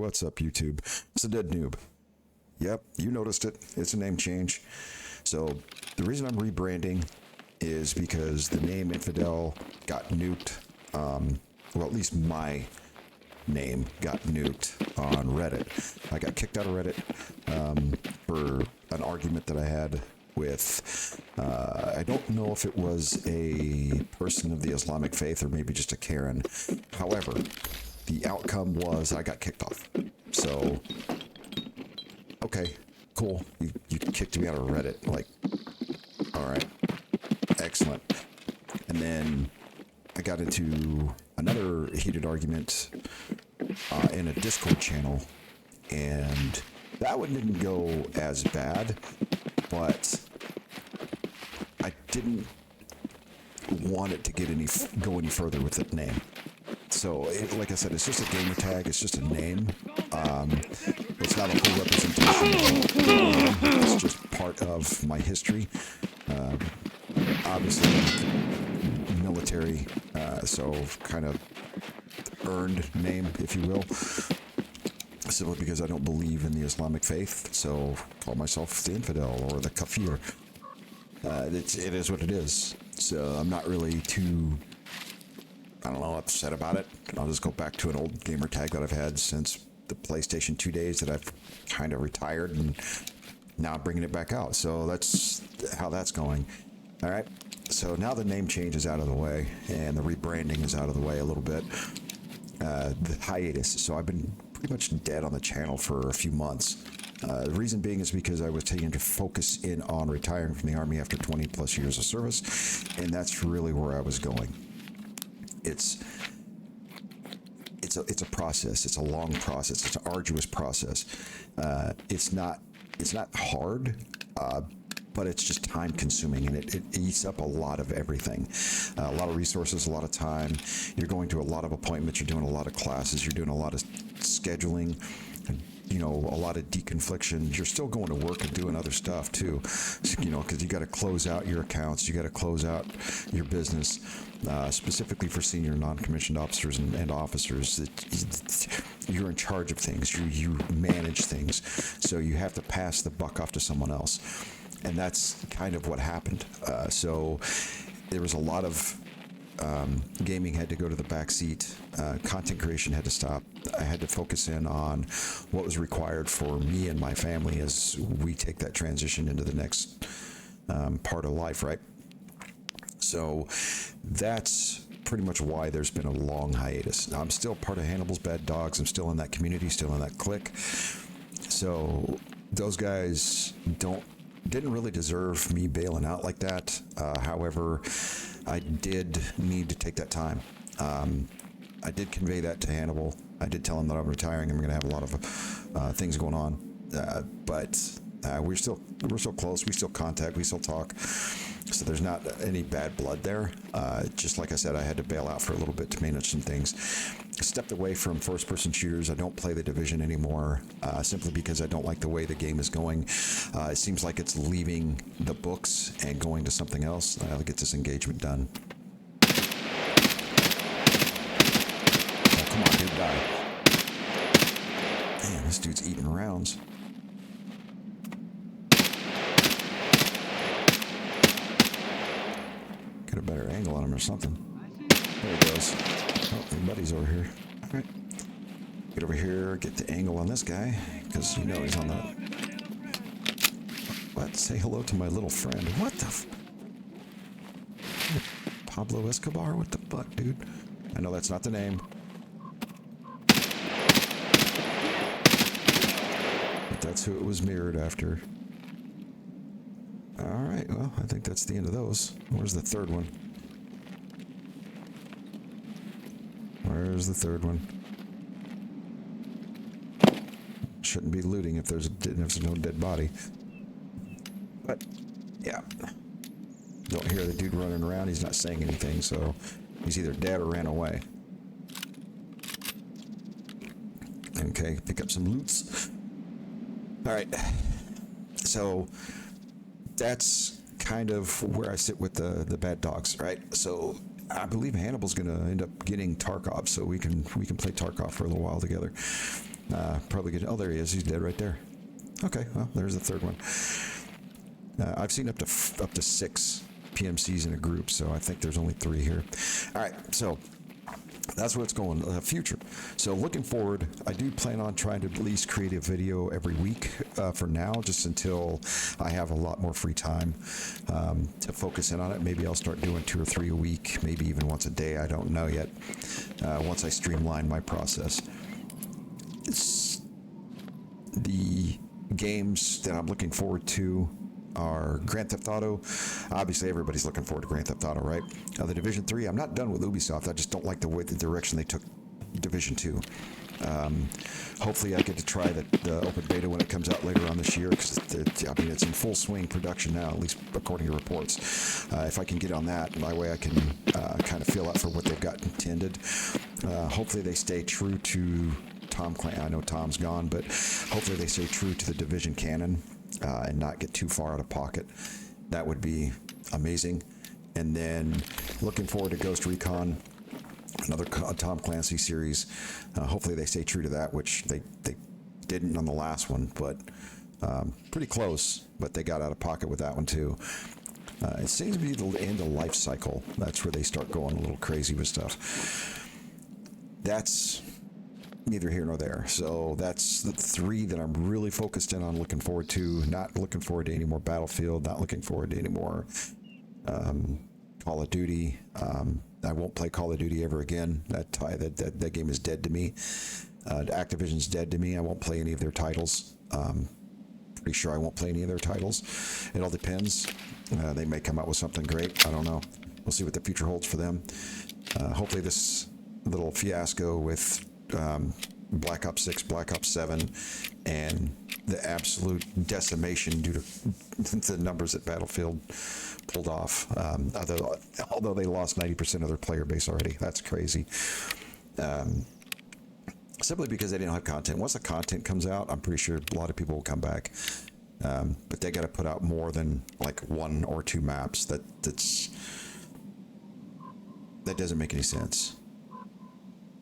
what's up, YouTube? It's a dead noob. Yep, you noticed it. It's a name change. So the reason I'm rebranding is because the name Infidel got nuked. Well, at least my name got nuked on Reddit. I got kicked out of Reddit for an argument that I had with, I don't know if it was a person of the Islamic faith or maybe just a Karen. However, the outcome was I got kicked off. So, okay, cool. You kicked me out of Reddit. Like, all right, excellent. And then I got into another heated argument in a Discord channel, and that one didn't go as bad, but I didn't want it to get go any further with the name. So, like I said, it's just a gamer tag. It's just a name. It's not a full representation. It's just part of my history. Obviously, military, so kind of earned name, if you will. Simply because I don't believe in the Islamic faith, so call myself the infidel or the kafir. It is what it is. So I'm not really too, I don't know, upset about it. I'll just go back to an old gamer tag that I've had since the PlayStation 2 days that I've kind of retired, and now I'm bringing it back out. So that's how that's going. All right. So now the name change is out of the way, and the rebranding is out of the way a little bit. The hiatus. So I've been pretty much dead on the channel for a few months. The reason being is because I was taking to focus in on retiring from the Army after 20 plus years of service, and that's really where I was going. It's a process. It's a long process. It's an arduous process. It's not hard, but it's just time consuming, and it eats up a lot of everything. A lot of resources, a lot of time. You're going to a lot of appointments. You're doing a lot of classes. You're doing a lot of scheduling. You know, a lot of deconfliction. You're still going to work and doing other stuff too, you know, because you got to close out your accounts. You got to close out your business, specifically for senior non-commissioned officers and officers. You're in charge of things. You manage things, so you have to pass the buck off to someone else, and that's kind of what happened. So there was a lot of gaming had to go to the back seat. Content creation had to stop. I had to focus in on what was required for me and my family as we take that transition into the next part of life, right? So that's pretty much why there's been a long hiatus. Now, I'm still part of Hannibal's Bad Dogs. I'm still in that community, still in that clique. So those guys didn't really deserve me bailing out like that. However, I did need to take that time. I did convey that to Hannibal. I did tell him that I'm retiring. I'm going to have a lot of things going on, but we're still close. We still contact. We still talk. So there's not any bad blood there. Just like I said, I had to bail out for a little bit to manage some things. I stepped away from first-person shooters. I don't play the Division anymore, simply because I don't like the way the game is going. It seems like it's leaving the books and going to something else. I'll get this engagement done. Oh, come on, dude, die. Damn, this dude's eating rounds. Get a better angle on him or something. There he goes. Oh, my buddy's over here. All right. Get over here, get the angle on this guy, because you know he's on the... What? Say hello to my little friend. What the Pablo Escobar? What the fuck, dude? I know that's not the name. But that's who it was mirrored after. Alright, well, I think that's the end of those. Where's the third one? Where's the third one? Shouldn't be looting if there's no dead body. But, yeah. Don't hear the dude running around. He's not saying anything, so he's either dead or ran away. Okay, pick up some loots. Alright. So, that's kind of where I sit with the bad dogs, right? So I believe Hannibal's going to end up getting Tarkov, so we can play Tarkov for a little while together. Probably get. Oh, there he is. He's dead right there. Okay, well, there's the third one. I've seen up to 6 PMCs in a group, so I think there's only 3 here. All right, so that's where it's going, future. So looking forward, I do plan on trying to at least create a video every week for now, just until I have a lot more free time to focus in on it. Maybe I'll start doing 2 or 3 a week, maybe even once a day. I don't know yet. Once I streamline my process. The games that I'm looking forward to are Grand Theft Auto. Obviously, everybody's looking forward to Grand Theft Auto, right? The Division 3, I'm not done with Ubisoft. I just don't like the direction they took Division 2. Hopefully, I get to try the open beta when it comes out later on this year, because it's in full swing production now, at least according to reports. If I can get on that, that way I can kind of feel out for what they've got intended. Hopefully, they stay true to Tom Clancy. I know Tom's gone, but hopefully they stay true to the Division canon. And not get too far out of pocket. That would be amazing. And then looking forward to Ghost Recon, another Tom Clancy series. Hopefully they stay true to that, which they didn't on the last one, but pretty close. But they got out of pocket with that one too. It seems to be the end of life cycle. That's where they start going a little crazy with stuff. That's neither here nor there. So that's the 3 that I'm really focused in on, looking forward to. Not looking forward to any more Battlefield, not looking forward to any more Call of Duty. I won't play Call of Duty ever again. That game is dead to me. Activision's dead to me. I won't play any of their titles. Pretty sure I won't play any of their titles. It all depends. They may come out with something great. I don't know. We'll see what the future holds for them. Hopefully this little fiasco with Black Ops 6, Black Ops 7, and the absolute decimation due to the numbers that Battlefield pulled off. Although they lost 90% of their player base already. That's crazy. Simply because they didn't have content. Once the content comes out, I'm pretty sure a lot of people will come back. But they got to put out more than like 1 or 2 maps. That doesn't make any sense.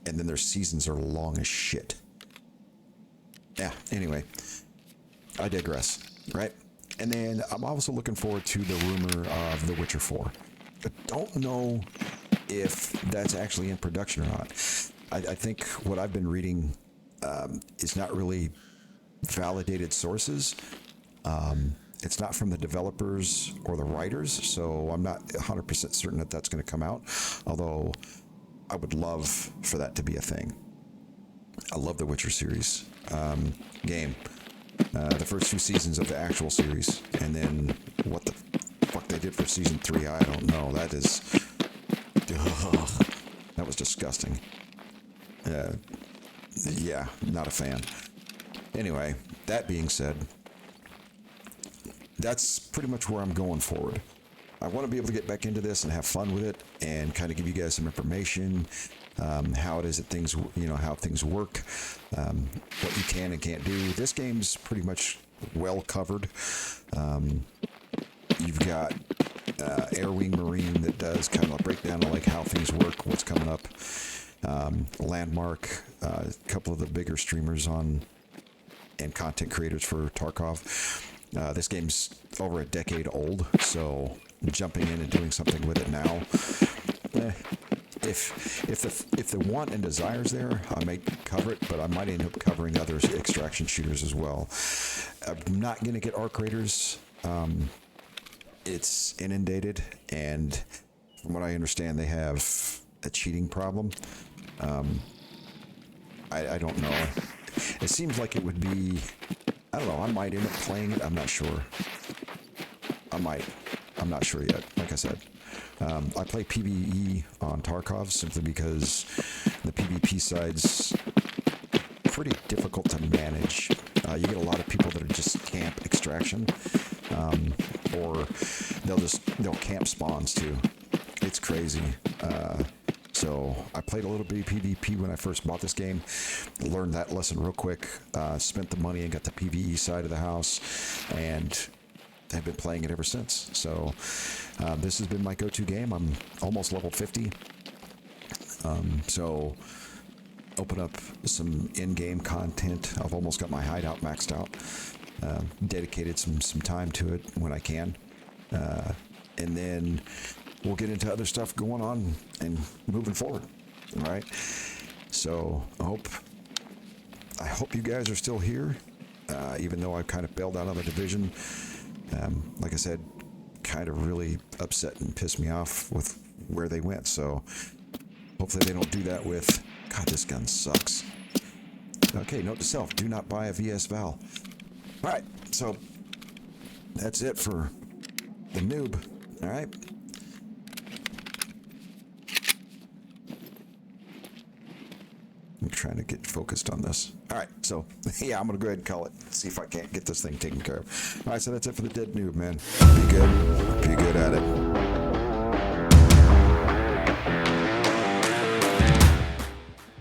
And then their seasons are long as shit. Yeah, anyway, I digress, right? And then I'm also looking forward to the rumor of The Witcher 4. I don't know if that's actually in production or not. I think what I've been reading is not really validated sources. It's not from the developers or the writers, so I'm not 100% certain that that's going to come out, although I would love for that to be a thing. I love the Witcher series game. The first 2 seasons of the actual series, and then what the fuck they did for season 3, I don't know. That was disgusting. Yeah, not a fan. Anyway, that being said, that's pretty much where I'm going forward. I want to be able to get back into this and have fun with it, and kind of give you guys some information, how it is that things, how things work, what you can and can't do. This game's pretty much well covered. You've got Air Wing Marine that does kind of a breakdown of like how things work, what's coming up. Landmark, a couple of the bigger streamers and content creators for Tarkov. This game's over a decade old, so jumping in and doing something with it now, if the want and desire's there, I may cover it, but I might end up covering other extraction shooters as well. I'm not going to get Arc Raiders. It's inundated, and from what I understand, they have a cheating problem. I don't know. It seems like it would be, I don't know, I might end up playing it. I'm not sure. I'm not sure yet, like I said. I play PvE on Tarkov simply because the PvP side's pretty difficult to manage. You get a lot of people that are just camp extraction, or they'll camp spawns too. It's crazy. So I played a little bit of PvP when I first bought this game, learned that lesson real quick, spent the money and got the PvE side of the house, and have been playing it ever since. So this has been my go-to game. I'm almost level 50. So open up some in-game content. I've almost got my hideout maxed out. Dedicated some time to it when I can. And then we'll get into other stuff going on and moving forward. All right. So I hope you guys are still here, even though I've kind of bailed out on the division. Like I said, kind of really upset and pissed me off with where they went. So hopefully they don't do that with, God, this gun sucks. Okay, note to self, do not buy a VS Val. All right, so that's it for the noob. All right. I'm trying to get focused on this. All right, so yeah, I'm gonna go ahead and call it. See if I can't get this thing taken care of. All right, so that's it for the Dead Noob, man. Be good at it.